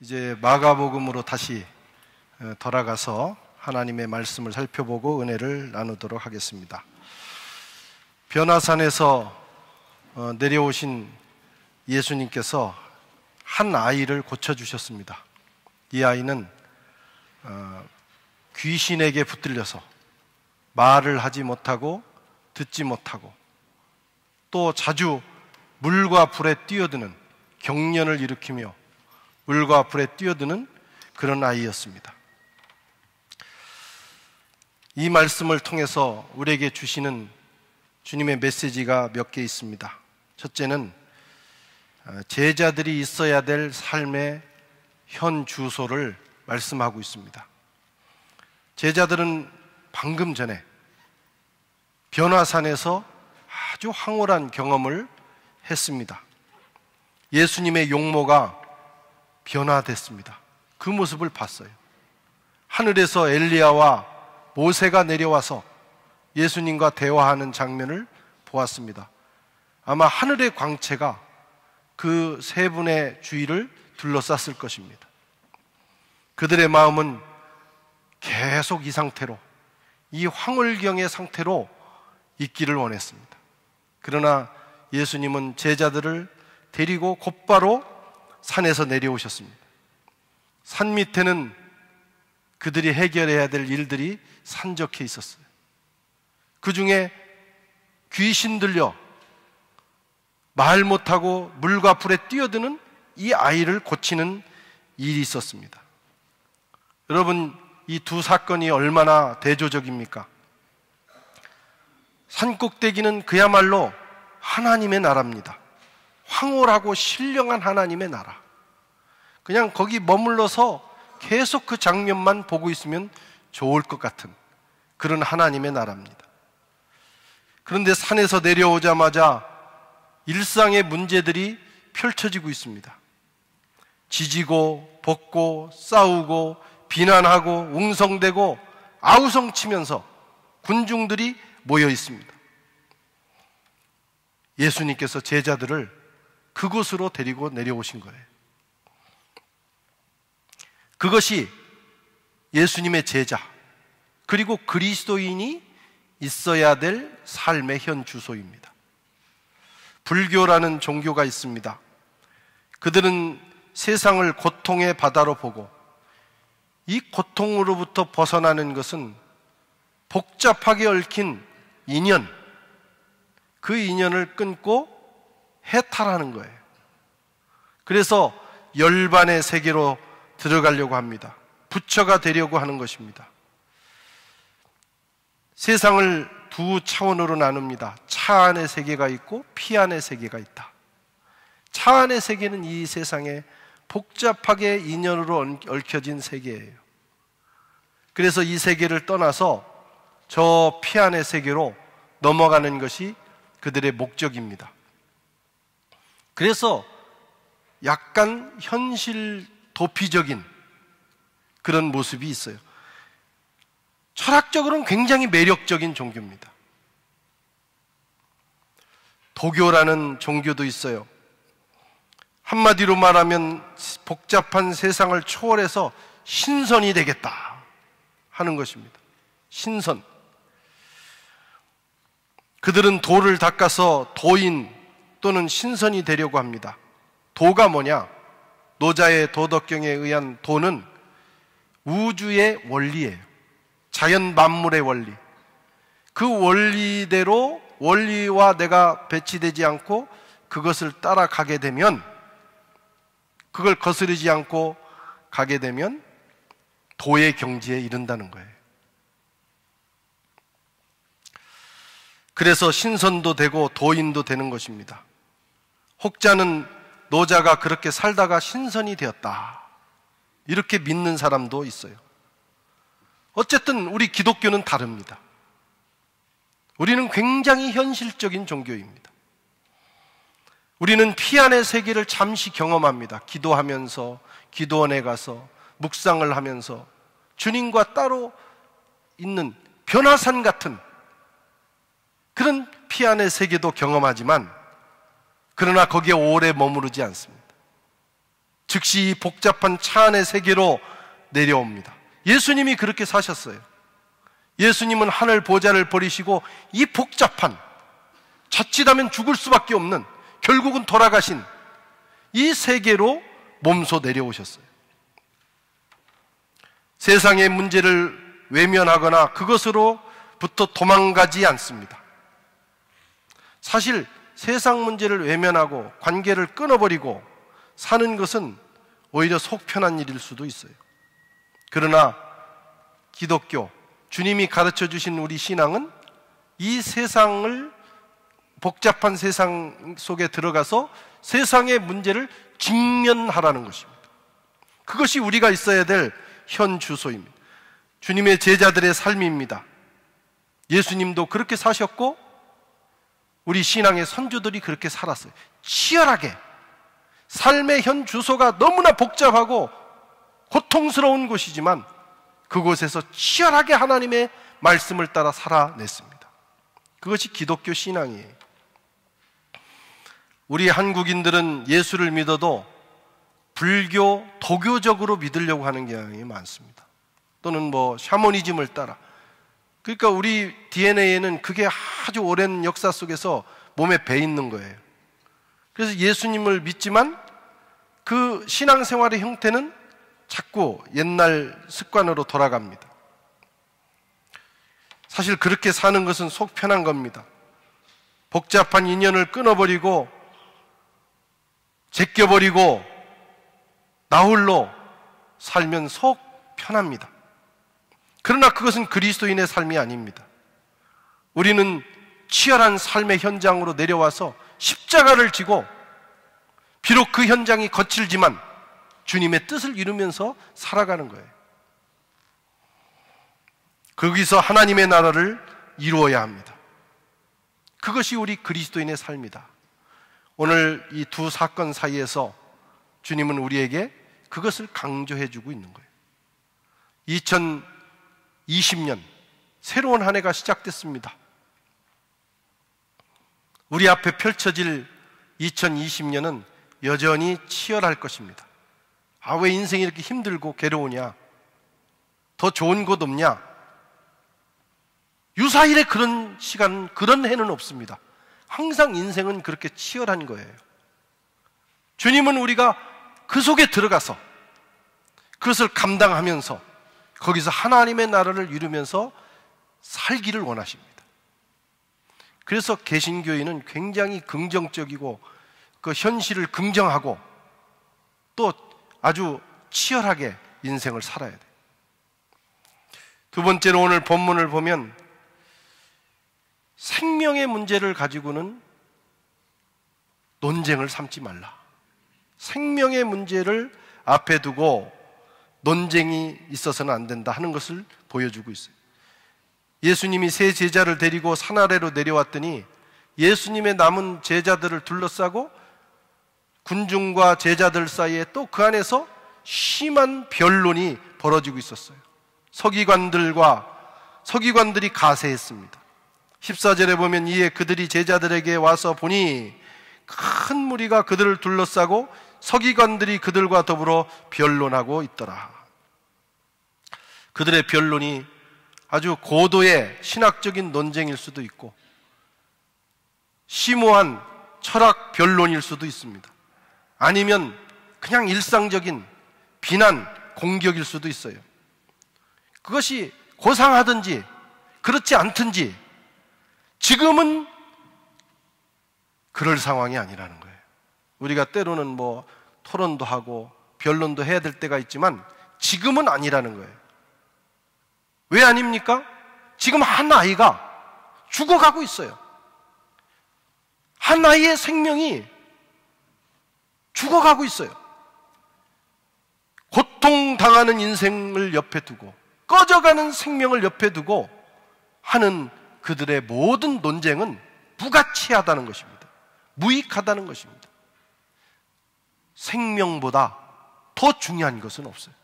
이제 마가복음으로 다시 돌아가서 하나님의 말씀을 살펴보고 은혜를 나누도록 하겠습니다. 변화산에서 내려오신 예수님께서 한 아이를 고쳐주셨습니다. 이 아이는 귀신에게 붙들려서 말을 하지 못하고 듣지 못하고 또 자주 물과 불에 뛰어드는, 경련을 일으키며 물과 불에 뛰어드는 그런 아이였습니다. 이 말씀을 통해서 우리에게 주시는 주님의 메시지가 몇 개 있습니다. 첫째는 제자들이 있어야 될 삶의 현 주소를 말씀하고 있습니다. 제자들은 방금 전에 변화산에서 아주 황홀한 경험을 했습니다. 예수님의 용모가 변화됐습니다. 그 모습을 봤어요. 하늘에서 엘리야와 모세가 내려와서 예수님과 대화하는 장면을 보았습니다. 아마 하늘의 광채가 그 세 분의 주위를 둘러쌌을 것입니다. 그들의 마음은 계속 이 상태로, 이 황홀경의 상태로 있기를 원했습니다. 그러나 예수님은 제자들을 데리고 곧바로 산에서 내려오셨습니다. 산 밑에는 그들이 해결해야 될 일들이 산적해 있었어요. 그 중에 귀신 들려 말 못하고 물과 불에 뛰어드는 이 아이를 고치는 일이 있었습니다. 여러분, 이 두 사건이 얼마나 대조적입니까? 산꼭대기는 그야말로 하나님의 나라입니다. 황홀하고 신령한 하나님의 나라. 그냥 거기 머물러서 계속 그 장면만 보고 있으면 좋을 것 같은 그런 하나님의 나라입니다. 그런데 산에서 내려오자마자 일상의 문제들이 펼쳐지고 있습니다. 지지고 볶고 싸우고 비난하고 웅성대고 아우성치면서 군중들이 모여 있습니다. 예수님께서 제자들을 그곳으로 데리고 내려오신 거예요. 그것이 예수님의 제자, 그리고 그리스도인이 있어야 될 삶의 현 주소입니다. 불교라는 종교가 있습니다. 그들은 세상을 고통의 바다로 보고 이 고통으로부터 벗어나는 것은 복잡하게 얽힌 인연, 그 인연을 끊고 해탈하는 거예요. 그래서 열반의 세계로 들어가려고 합니다. 부처가 되려고 하는 것입니다. 세상을 두 차원으로 나눕니다. 차 안의 세계가 있고 피 안의 세계가 있다. 차 안의 세계는 이 세상에 복잡하게 인연으로 얽혀진 세계예요. 그래서 이 세계를 떠나서 저 피 안의 세계로 넘어가는 것이 그들의 목적입니다. 그래서 약간 현실 도피적인 그런 모습이 있어요. 철학적으로는 굉장히 매력적인 종교입니다. 도교라는 종교도 있어요. 한마디로 말하면 복잡한 세상을 초월해서 신선이 되겠다 하는 것입니다. 신선. 그들은 도를 닦아서 도인 또는 신선이 되려고 합니다. 도가 뭐냐? 노자의 도덕경에 의한 도는 우주의 원리예요. 자연 만물의 원리. 그 원리대로, 원리와 내가 배치되지 않고 그것을 따라가게 되면, 그걸 거스르지 않고 가게 되면 도의 경지에 이른다는 거예요. 그래서 신선도 되고 도인도 되는 것입니다. 혹자는 노자가 그렇게 살다가 신선이 되었다, 이렇게 믿는 사람도 있어요. 어쨌든 우리 기독교는 다릅니다. 우리는 굉장히 현실적인 종교입니다. 우리는 피 안의 세계를 잠시 경험합니다. 기도하면서, 기도원에 가서 묵상을 하면서 주님과 따로 있는 변화산 같은 그런 피 안의 세계도 경험하지만, 그러나 거기에 오래 머무르지 않습니다. 즉시 이 복잡한 차 안의 세계로 내려옵니다. 예수님이 그렇게 사셨어요. 예수님은 하늘 보좌를 버리시고 이 복잡한, 자칫하면 죽을 수밖에 없는, 결국은 돌아가신 이 세계로 몸소 내려오셨어요. 세상의 문제를 외면하거나 그것으로부터 도망가지 않습니다. 사실 세상 문제를 외면하고 관계를 끊어버리고 사는 것은 오히려 속 편한 일일 수도 있어요. 그러나 기독교, 주님이 가르쳐 주신 우리 신앙은 이 세상을, 복잡한 세상 속에 들어가서 세상의 문제를 직면하라는 것입니다. 그것이 우리가 있어야 될 현 주소입니다. 주님의 제자들의 삶입니다. 예수님도 그렇게 사셨고 우리 신앙의 선조들이 그렇게 살았어요. 치열하게. 삶의 현 주소가 너무나 복잡하고 고통스러운 곳이지만 그곳에서 치열하게 하나님의 말씀을 따라 살아냈습니다. 그것이 기독교 신앙이에요. 우리 한국인들은 예수를 믿어도 불교, 도교적으로 믿으려고 하는 경향이 많습니다. 또는 샤머니즘을 따라. 그러니까 우리 DNA에는 그게 아주 오랜 역사 속에서 몸에 배 있는 거예요. 그래서 예수님을 믿지만 그 신앙생활의 형태는 자꾸 옛날 습관으로 돌아갑니다. 사실 그렇게 사는 것은 속 편한 겁니다. 복잡한 인연을 끊어버리고 제껴버리고 나 홀로 살면 속 편합니다. 그러나 그것은 그리스도인의 삶이 아닙니다. 우리는 치열한 삶의 현장으로 내려와서 십자가를 지고 비록 그 현장이 거칠지만 주님의 뜻을 이루면서 살아가는 거예요. 거기서 하나님의 나라를 이루어야 합니다. 그것이 우리 그리스도인의 삶이다. 오늘 이 두 사건 사이에서 주님은 우리에게 그것을 강조해 주고 있는 거예요. 2020년 새로운 한 해가 시작됐습니다. 우리 앞에 펼쳐질 2020년은 여전히 치열할 것입니다. 왜 인생이 이렇게 힘들고 괴로우냐? 더 좋은 곳 없냐? 유사일에 그런 시간, 그런 해는 없습니다. 항상 인생은 그렇게 치열한 거예요. 주님은 우리가 그 속에 들어가서 그것을 감당하면서 거기서 하나님의 나라를 이루면서 살기를 원하십니다. 그래서 개신교인은 굉장히 긍정적이고 그 현실을 긍정하고 또 아주 치열하게 인생을 살아야 돼요. 두 번째로 오늘 본문을 보면 생명의 문제를 가지고는 논쟁을 삼지 말라. 생명의 문제를 앞에 두고 논쟁이 있어서는 안 된다 하는 것을 보여주고 있어요. 예수님이 세 제자를 데리고 산 아래로 내려왔더니 예수님의 남은 제자들을 둘러싸고 군중과 제자들 사이에 또 그 안에서 심한 변론이 벌어지고 있었어요. 서기관들이 가세했습니다. 14절에 보면 이에 그들이 제자들에게 와서 보니 큰 무리가 그들을 둘러싸고 서기관들이 그들과 더불어 변론하고 있더라. 그들의 변론이 아주 고도의 신학적인 논쟁일 수도 있고 심오한 철학 변론일 수도 있습니다. 아니면 그냥 일상적인 비난, 공격일 수도 있어요. 그것이 고상하든지 그렇지 않든지 지금은 그럴 상황이 아니라는 거예요. 우리가 때로는 토론도 하고 변론도 해야 될 때가 있지만 지금은 아니라는 거예요. 왜 아닙니까? 지금 한 아이가 죽어가고 있어요. 한 아이의 생명이 죽어가고 있어요. 고통당하는 인생을 옆에 두고 꺼져가는 생명을 옆에 두고 하는 그들의 모든 논쟁은 무가치하다는 것입니다. 무익하다는 것입니다. 생명보다 더 중요한 것은 없어요.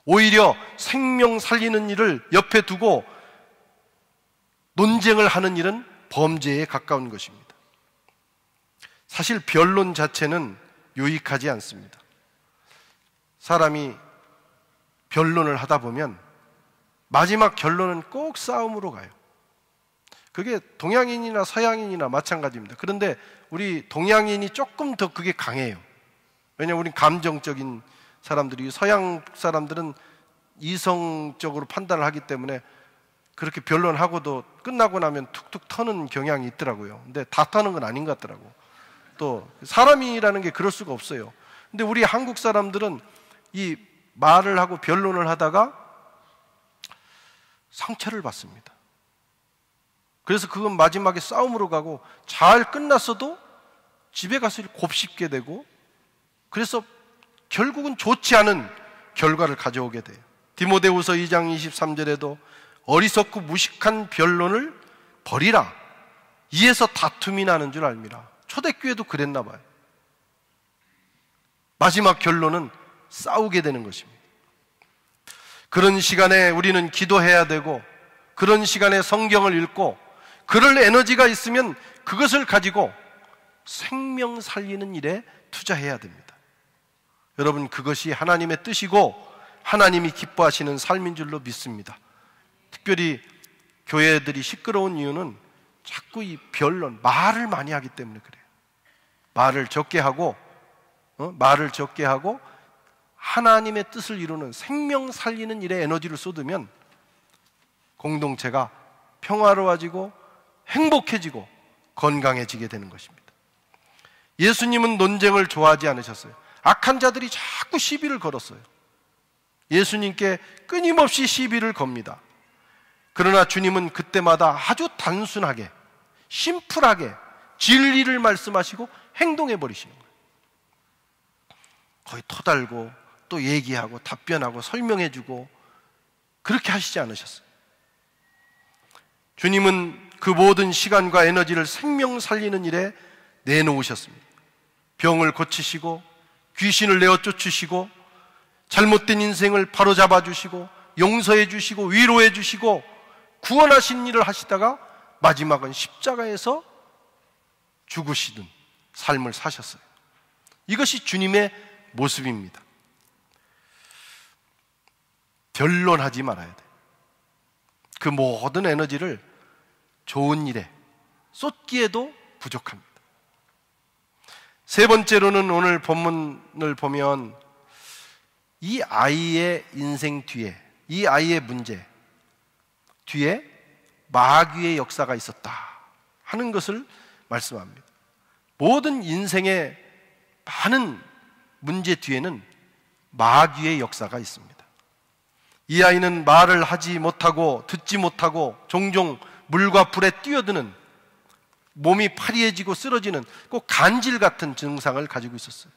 오히려 생명 살리는 일을 옆에 두고 논쟁을 하는 일은 범죄에 가까운 것입니다. 사실 변론 자체는 유익하지 않습니다. 사람이 변론을 하다 보면 마지막 결론은 꼭 싸움으로 가요. 그게 동양인이나 서양인이나 마찬가지입니다. 그런데 우리 동양인이 조금 더 그게 강해요. 왜냐하면 우린 감정적인 사람들이, 서양 사람들은 이성적으로 판단을 하기 때문에 그렇게 변론하고도 끝나고 나면 툭툭 터는 경향이 있더라고요. 근데 다 터는 건 아닌 것 같더라고. 또 사람이라는 게 그럴 수가 없어요. 근데 우리 한국 사람들은 이 말을 하고 변론을 하다가 상처를 받습니다. 그래서 그건 마지막에 싸움으로 가고, 잘 끝났어도 집에 가서 곱씹게 되고, 그래서 결국은 좋지 않은 결과를 가져오게 돼요. 디모데후서 2장 23절에도 어리석고 무식한 변론을 버리라. 이에서 다툼이 나는 줄 알미라. 초대교회도 그랬나 봐요. 마지막 결론은 싸우게 되는 것입니다. 그런 시간에 우리는 기도해야 되고, 그런 시간에 성경을 읽고, 그럴 에너지가 있으면 그것을 가지고 생명 살리는 일에 투자해야 됩니다. 여러분, 그것이 하나님의 뜻이고 하나님이 기뻐하시는 삶인 줄로 믿습니다. 특별히 교회들이 시끄러운 이유는 자꾸 이 변론, 말을 많이 하기 때문에 그래요. 말을 적게 하고 하나님의 뜻을 이루는 생명 살리는 일에 에너지를 쏟으면 공동체가 평화로워지고 행복해지고 건강해지게 되는 것입니다. 예수님은 논쟁을 좋아하지 않으셨어요. 악한 자들이 자꾸 시비를 걸었어요. 예수님께 끊임없이 시비를 겁니다. 그러나 주님은 그때마다 아주 단순하게, 심플하게 진리를 말씀하시고 행동해 버리시는 거예요. 거의 터달고 또 얘기하고 답변하고 설명해주고 그렇게 하시지 않으셨어요. 주님은 그 모든 시간과 에너지를 생명 살리는 일에 내놓으셨습니다. 병을 고치시고 귀신을 내어 쫓으시고 잘못된 인생을 바로잡아 주시고 용서해 주시고 위로해 주시고 구원하신 일을 하시다가 마지막은 십자가에서 죽으시는 삶을 사셨어요. 이것이 주님의 모습입니다. 변론하지 말아야 돼요. 그 모든 에너지를 좋은 일에 쏟기에도 부족합니다. 세 번째로는 오늘 본문을 보면 이 아이의 인생 뒤에, 이 아이의 문제 뒤에 마귀의 역사가 있었다 하는 것을 말씀합니다. 모든 인생의 많은 문제 뒤에는 마귀의 역사가 있습니다. 이 아이는 말을 하지 못하고 듣지 못하고 종종 물과 불에 뛰어드는, 몸이 파리해지고 쓰러지는 꼭 간질 같은 증상을 가지고 있었어요.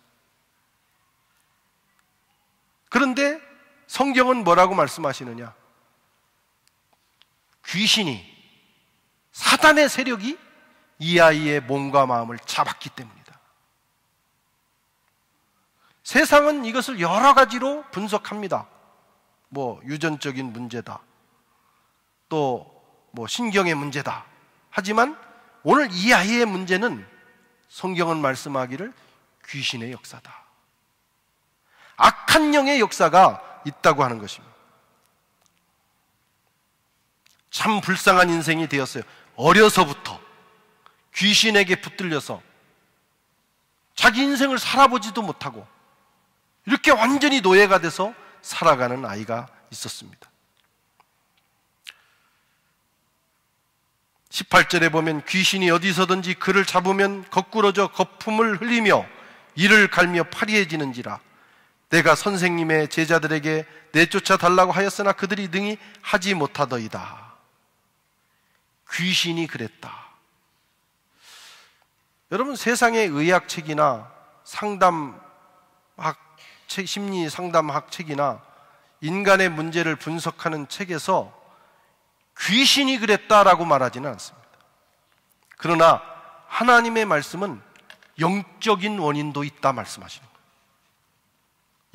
그런데 성경은 뭐라고 말씀하시느냐? 귀신이, 사단의 세력이 이 아이의 몸과 마음을 잡았기 때문이다. 세상은 이것을 여러 가지로 분석합니다. 유전적인 문제다, 또 신경의 문제다. 하지만 오늘 이 아이의 문제는 성경은 말씀하기를 귀신의 역사다, 악한 영의 역사가 있다고 하는 것입니다. 참 불쌍한 인생이 되었어요. 어려서부터 귀신에게 붙들려서 자기 인생을 살아보지도 못하고 이렇게 완전히 노예가 돼서 살아가는 아이가 있었습니다. 18절에 보면 귀신이 어디서든지 그를 잡으면 거꾸러져 거품을 흘리며 이를 갈며 파리해지는지라. 내가 선생님의 제자들에게 내쫓아 달라고 하였으나 그들이 능히 하지 못하더이다. 귀신이 그랬다. 여러분, 세상의 의학책이나 상담학 책, 심리 상담학 책이나 인간의 문제를 분석하는 책에서 귀신이 그랬다라고 말하지는 않습니다. 그러나 하나님의 말씀은 영적인 원인도 있다 말씀하시는 거예요.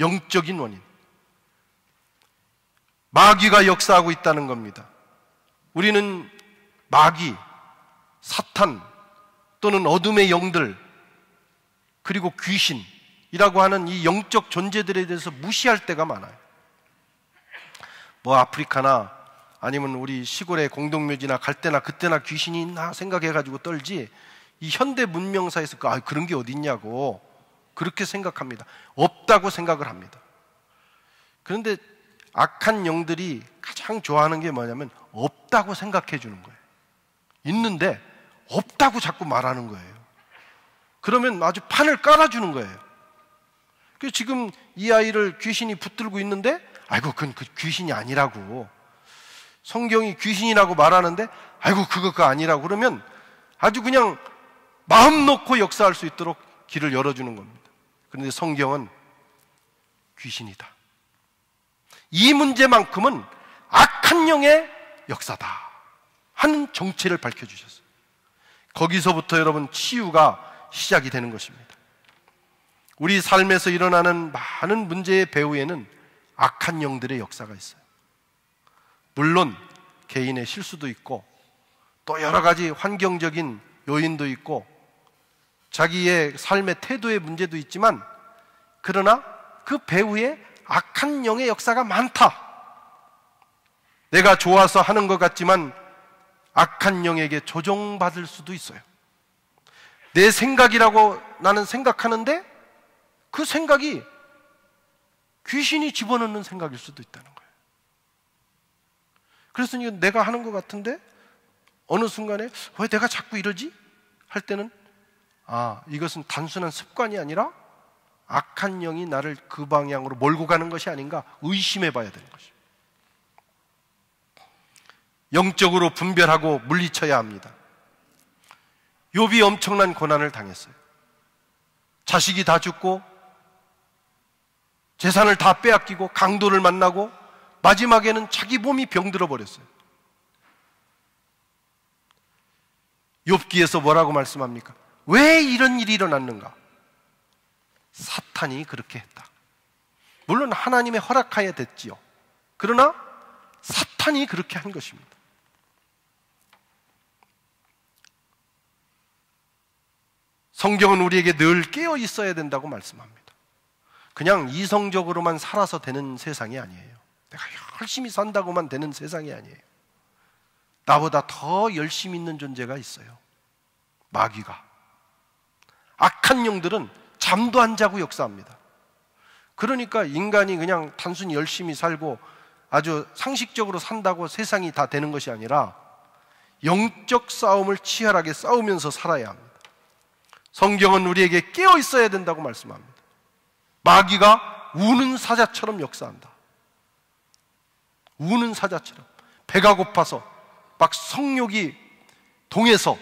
영적인 원인. 마귀가 역사하고 있다는 겁니다. 우리는 마귀, 사탄 또는 어둠의 영들, 그리고 귀신, 하는 이 영적 존재들에 대해서 무시할 때가 많아요. 뭐 아프리카나 아니면 우리 시골의 공동묘지나 갈 때나 그때나 귀신이 있나 생각해가지고 떨지, 이 현대 문명사에서 그런 게 어디 있냐고 그렇게 생각합니다. 없다고 생각을 합니다. 그런데 악한 영들이 가장 좋아하는 게 뭐냐면 없다고 생각해 주는 거예요. 있는데 없다고 자꾸 말하는 거예요. 그러면 아주 판을 깔아주는 거예요. 그래서 지금 이 아이를 귀신이 붙들고 있는데 아이고 그건 그 귀신이 아니라고, 성경이 귀신이라고 말하는데 아이고 그거 아니라고 그러면 아주 그냥 마음 놓고 역사할 수 있도록 길을 열어주는 겁니다. 그런데 성경은 귀신이다, 이 문제만큼은 악한 영의 역사다 하는 정체를 밝혀주셨어요. 거기서부터 여러분 치유가 시작이 되는 것입니다. 우리 삶에서 일어나는 많은 문제의 배후에는 악한 영들의 역사가 있어요. 물론 개인의 실수도 있고 또 여러 가지 환경적인 요인도 있고 자기의 삶의 태도의 문제도 있지만, 그러나 그 배후에 악한 영의 역사가 많다. 내가 좋아서 하는 것 같지만 악한 영에게 조종받을 수도 있어요. 내 생각이라고 나는 생각하는데 그 생각이 귀신이 집어넣는 생각일 수도 있다는 거예요. 그래서 내가 하는 것 같은데 어느 순간에 왜 내가 자꾸 이러지? 할 때는 이것은 단순한 습관이 아니라 악한 영이 나를 그 방향으로 몰고 가는 것이 아닌가 의심해 봐야 되는 것입니다. 영적으로 분별하고 물리쳐야 합니다. 욥이 엄청난 고난을 당했어요. 자식이 다 죽고 재산을 다 빼앗기고 강도를 만나고 마지막에는 자기 몸이 병들어 버렸어요. 욥기에서 뭐라고 말씀합니까? 왜 이런 일이 일어났는가? 사탄이 그렇게 했다. 물론 하나님의 허락하에 됐지요. 그러나 사탄이 그렇게 한 것입니다. 성경은 우리에게 늘 깨어 있어야 된다고 말씀합니다. 그냥 이성적으로만 살아서 되는 세상이 아니에요. 내가 열심히 산다고만 되는 세상이 아니에요. 나보다 더 열심히 있는 존재가 있어요. 마귀가. 악한 영들은 잠도 안 자고 역사합니다. 그러니까 인간이 그냥 단순히 열심히 살고 아주 상식적으로 산다고 세상이 다 되는 것이 아니라 영적 싸움을 치열하게 싸우면서 살아야 합니다. 성경은 우리에게 깨어 있어야 된다고 말씀합니다. 마귀가 우는 사자처럼 역사한다. 우는 사자처럼 배가 고파서 막 성욕이 동해서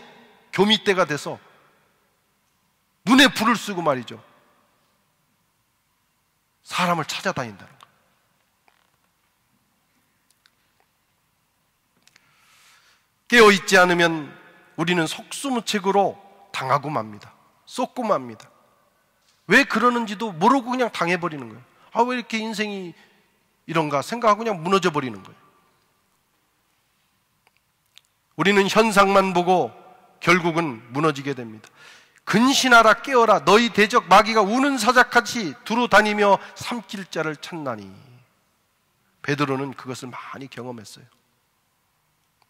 교미때가 돼서 눈에 불을 쓰고 말이죠, 사람을 찾아다닌다는 거예요. 깨어있지 않으면 우리는 속수무책으로 당하고 맙니다. 쏟고 맙니다. 왜 그러는지도 모르고 그냥 당해버리는 거예요. 왜 이렇게 인생이 이런가 생각하고 그냥 무너져 버리는 거예요. 우리는 현상만 보고 결국은 무너지게 됩니다. 근신하라 깨어라, 너희 대적 마귀가 우는 사자같이 두루 다니며 삼킬 자를 찾나니. 베드로는 그것을 많이 경험했어요.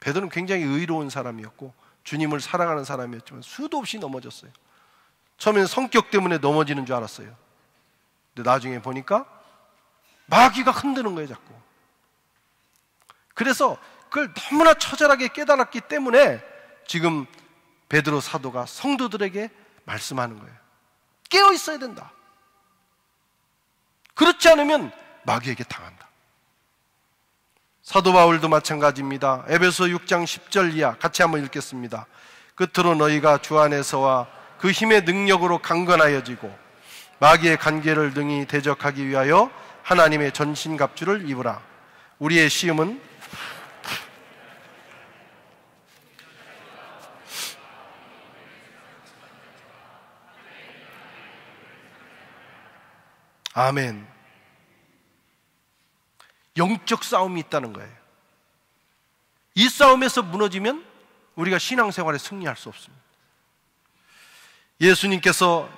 베드로는 굉장히 의로운 사람이었고 주님을 사랑하는 사람이었지만 수도 없이 넘어졌어요. 처음에는 성격 때문에 넘어지는 줄 알았어요. 근데 나중에 보니까 마귀가 흔드는 거예요, 자꾸. 그래서 그걸 너무나 처절하게 깨달았기 때문에 지금 베드로 사도가 성도들에게 말씀하는 거예요. 깨어 있어야 된다. 그렇지 않으면 마귀에게 당한다. 사도 바울도 마찬가지입니다. 에베소 6장 10절 이하 같이 한번 읽겠습니다. 끝으로 너희가 주 안에서와 그 힘의 능력으로 강건하여지고 마귀의 간계를 능히 대적하기 위하여 하나님의 전신갑주를 입으라. 우리의 시험은 아멘. 영적 싸움이 있다는 거예요. 이 싸움에서 무너지면 우리가 신앙생활에 승리할 수 없습니다. 예수님께서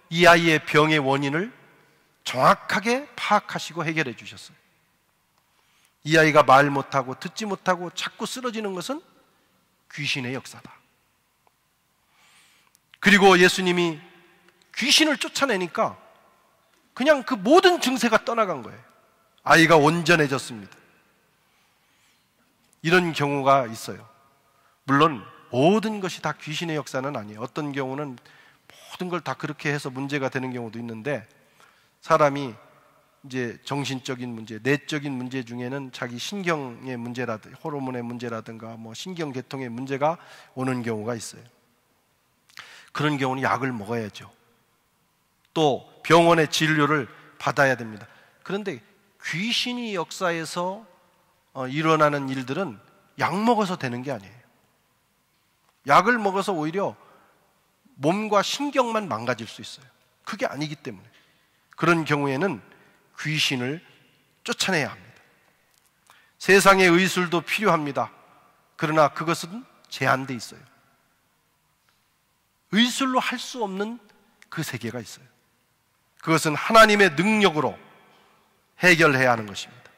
이 아이의 병의 원인을 정확하게 파악하시고 해결해 주셨어요. 이 아이가 말 못하고 듣지 못하고 자꾸 쓰러지는 것은 귀신의 역사다. 그리고 예수님이 귀신을 쫓아내니까 그냥 그 모든 증세가 떠나간 거예요. 아이가 온전해졌습니다. 이런 경우가 있어요. 물론 모든 것이 다 귀신의 역사는 아니에요. 어떤 경우는 모든 걸 다 그렇게 해서 문제가 되는 경우도 있는데, 사람이 이제 정신적인 문제, 내적인 문제 중에는 자기 신경의 문제라든가 호르몬의 문제라든가 뭐 신경계통의 문제가 오는 경우가 있어요. 그런 경우는 약을 먹어야죠. 또 병원의 진료를 받아야 됩니다. 그런데 귀신이 역사에서 일어나는 일들은 약 먹어서 되는 게 아니에요. 약을 먹어서 오히려 몸과 신경만 망가질 수 있어요. 그게 아니기 때문에 그런 경우에는 귀신을 쫓아내야 합니다. 세상의 의술도 필요합니다. 그러나 그것은 제한되어 있어요. 의술로 할 수 없는 그 세계가 있어요. 그것은 하나님의 능력으로 해결해야 하는 것입니다.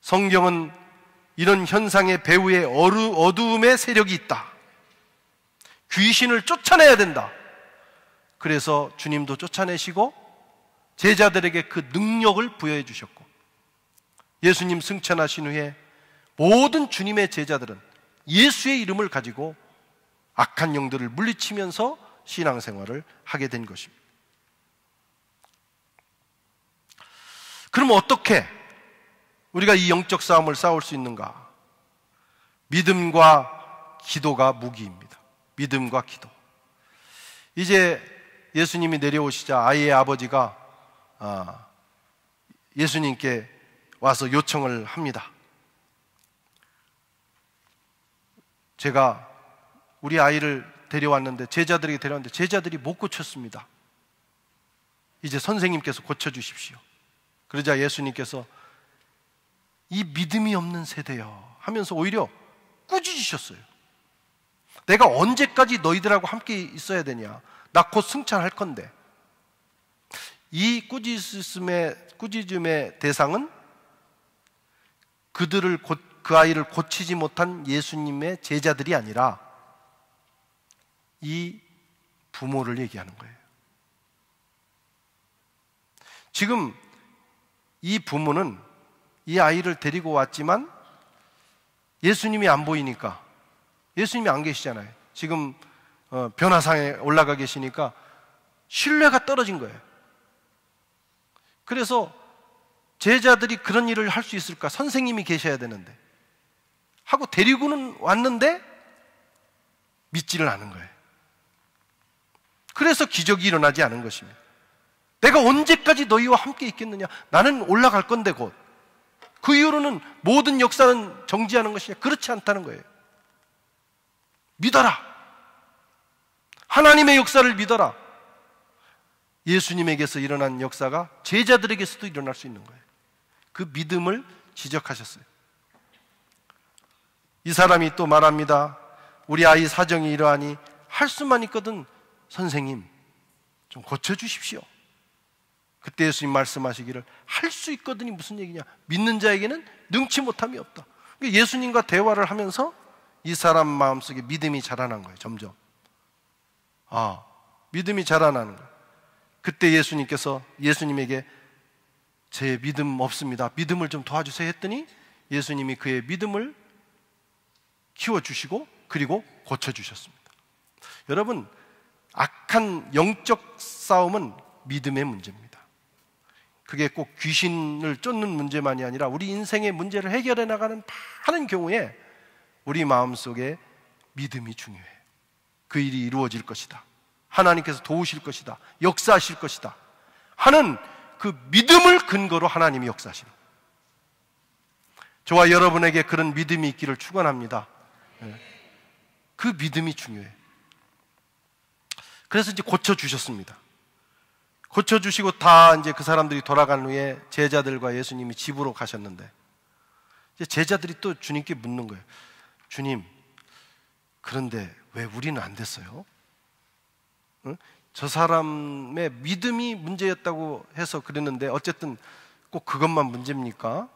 성경은 이런 현상의 배후에 어두움의 세력이 있다, 귀신을 쫓아내야 된다, 그래서 주님도 쫓아내시고 제자들에게 그 능력을 부여해 주셨고, 예수님 승천하신 후에 모든 주님의 제자들은 예수의 이름을 가지고 악한 영들을 물리치면서 신앙생활을 하게 된 것입니다. 그럼 어떻게 우리가 이 영적 싸움을 싸울 수 있는가? 믿음과 기도가 무기입니다. 믿음과 기도. 이제 예수님이 내려오시자 아이의 아버지가 예수님께 와서 요청을 합니다. 제가 우리 아이를 데려왔는데, 제자들에게 데려왔는데 제자들이 못 고쳤습니다. 이제 선생님께서 고쳐주십시오. 그러자 예수님께서 이 믿음이 없는 세대여 하면서 오히려 꾸짖으셨어요. 내가 언제까지 너희들하고 함께 있어야 되냐? 나 곧 승천할 건데. 이 꾸짖음의 대상은 그 아이를 고치지 못한 예수님의 제자들이 아니라 이 부모를 얘기하는 거예요. 지금 이 부모는 이 아이를 데리고 왔지만 예수님이 안 보이니까, 예수님이 안 계시잖아요. 지금 변화상에 올라가 계시니까 신뢰가 떨어진 거예요. 그래서 제자들이 그런 일을 할 수 있을까? 선생님이 계셔야 되는데 하고 데리고는 왔는데 믿지를 않은 거예요. 그래서 기적이 일어나지 않은 것입니다. 내가 언제까지 너희와 함께 있겠느냐? 나는 올라갈 건데 곧. 그 이후로는 모든 역사는 정지하는 것이냐? 그렇지 않다는 거예요. 믿어라. 하나님의 역사를 믿어라. 예수님에게서 일어난 역사가 제자들에게서도 일어날 수 있는 거예요. 그 믿음을 지적하셨어요. 이 사람이 또 말합니다. 우리 아이 사정이 이러하니 할 수만 있거든 선생님 좀 고쳐주십시오. 그때 예수님 말씀하시기를, 할 수 있거든이 무슨 얘기냐? 믿는 자에게는 능치 못함이 없다. 예수님과 대화를 하면서 이 사람 마음속에 믿음이 자라난 거예요. 점점 믿음이 자라나는 거예요. 그때 예수님께서 예수님에게 제 믿음 없습니다, 믿음을 좀 도와주세요 했더니 예수님이 그의 믿음을 키워주시고 그리고 고쳐주셨습니다. 여러분, 악한 영적 싸움은 믿음의 문제입니다. 그게 꼭 귀신을 쫓는 문제만이 아니라 우리 인생의 문제를 해결해 나가는 많은 경우에 우리 마음속에 믿음이 중요해요. 그 일이 이루어질 것이다, 하나님께서 도우실 것이다, 역사하실 것이다 하는 그 믿음을 근거로 하나님이 역사하시는 거예요. 저와 여러분에게 그런 믿음이 있기를 축원합니다. 그 믿음이 중요해요. 그래서 이제 고쳐주셨습니다. 고쳐주시고 다 이제 그 사람들이 돌아간 후에 제자들과 예수님이 집으로 가셨는데, 이제 제자들이 또 주님께 묻는 거예요. 주님, 그런데 왜 우리는 안 됐어요? 저 사람의 믿음이 문제였다고 해서 그랬는데 어쨌든 꼭 그것만 문제입니까?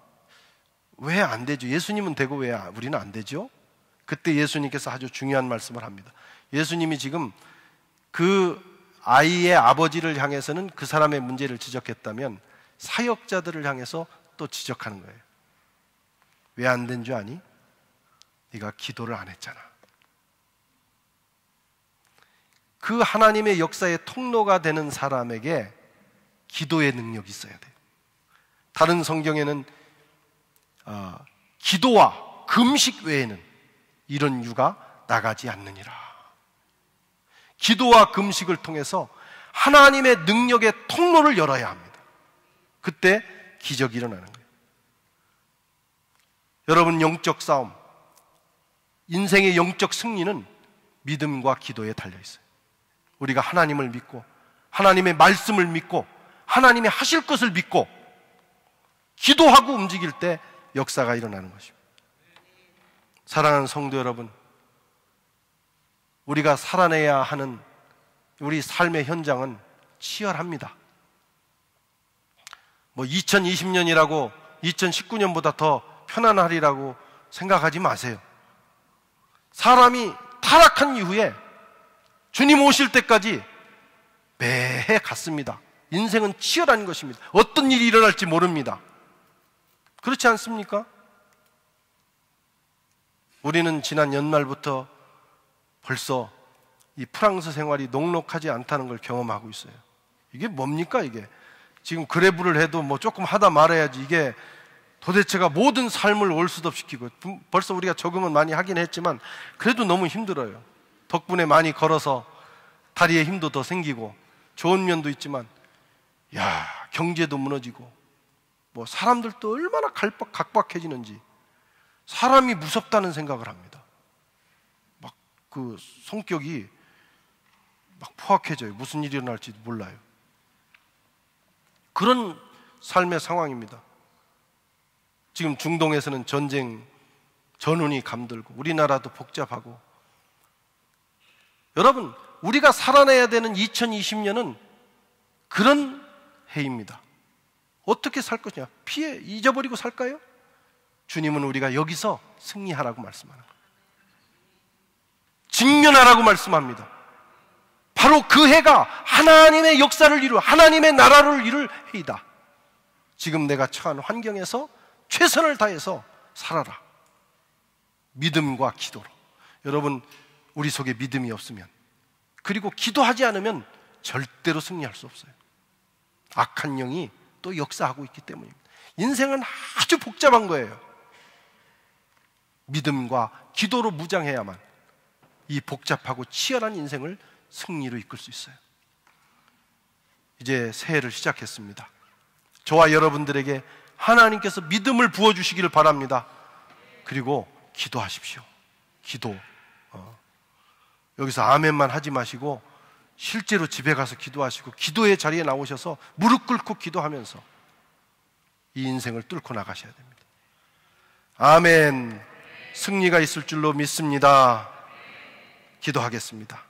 왜 안 되죠? 예수님은 되고 왜 우리는 안 되죠? 그때 예수님께서 아주 중요한 말씀을 합니다. 예수님이 지금 그 아이의 아버지를 향해서는 그 사람의 문제를 지적했다면 사역자들을 향해서 또 지적하는 거예요. 왜 안 된 줄 아니? 네가 기도를 안 했잖아. 그 하나님의 역사의 통로가 되는 사람에게 기도의 능력이 있어야 돼요. 다른 성경에는 기도와 금식 외에는 이런 유가 나가지 않느니라. 기도와 금식을 통해서 하나님의 능력의 통로를 열어야 합니다. 그때 기적이 일어나는 거예요. 여러분, 영적 싸움, 인생의 영적 승리는 믿음과 기도에 달려 있어요. 우리가 하나님을 믿고 하나님의 말씀을 믿고 하나님이 하실 것을 믿고 기도하고 움직일 때 역사가 일어나는 것입니다. 사랑하는 성도 여러분, 우리가 살아내야 하는 우리 삶의 현장은 치열합니다. 2020년이라고 2019년보다 더 편안하리라고 생각하지 마세요. 사람이 타락한 이후에 주님 오실 때까지 매해 같습니다. 인생은 치열한 것입니다. 어떤 일이 일어날지 모릅니다. 그렇지 않습니까? 우리는 지난 연말부터 벌써 이 프랑스 생활이 녹록하지 않다는 걸 경험하고 있어요. 이게 뭡니까 이게? 지금 그래브를 해도 조금 하다 말아야지 이게 도대체가 모든 삶을 올수덥시키고, 벌써 우리가 적응은 많이 하긴 했지만 그래도 너무 힘들어요. 덕분에 많이 걸어서 다리에 힘도 더 생기고 좋은 면도 있지만 경제도 무너지고 사람들도 얼마나 각박해지는지 사람이 무섭다는 생각을 합니다. 그 성격이 포악해져요. 무슨 일이 일어날지 몰라요. 그런 삶의 상황입니다. 지금 중동에서는 전쟁 전운이 감돌고 우리나라도 복잡하고, 여러분, 우리가 살아내야 되는 2020년은 그런 해입니다. 어떻게 살 것이냐? 피해 잊어버리고 살까요? 주님은 우리가 여기서 승리하라고 말씀하는 거예요. 직면하라고 말씀합니다. 바로 그 해가 하나님의 역사를 이룰, 하나님의 나라를 이룰 해이다. 지금 내가 처한 환경에서 최선을 다해서 살아라. 믿음과 기도로. 여러분, 우리 속에 믿음이 없으면, 그리고 기도하지 않으면 절대로 승리할 수 없어요. 악한 영이 또 역사하고 있기 때문입니다. 인생은 아주 복잡한 거예요. 믿음과 기도로 무장해야만 이 복잡하고 치열한 인생을 승리로 이끌 수 있어요. 이제 새해를 시작했습니다. 저와 여러분들에게 하나님께서 믿음을 부어주시기를 바랍니다. 그리고 기도하십시오. 기도. 여기서 아멘만 하지 마시고 실제로 집에 가서 기도하시고 기도의 자리에 나오셔서 무릎 꿇고 기도하면서 이 인생을 뚫고 나가셔야 됩니다. 아멘. 승리가 있을 줄로 믿습니다. 기도하겠습니다.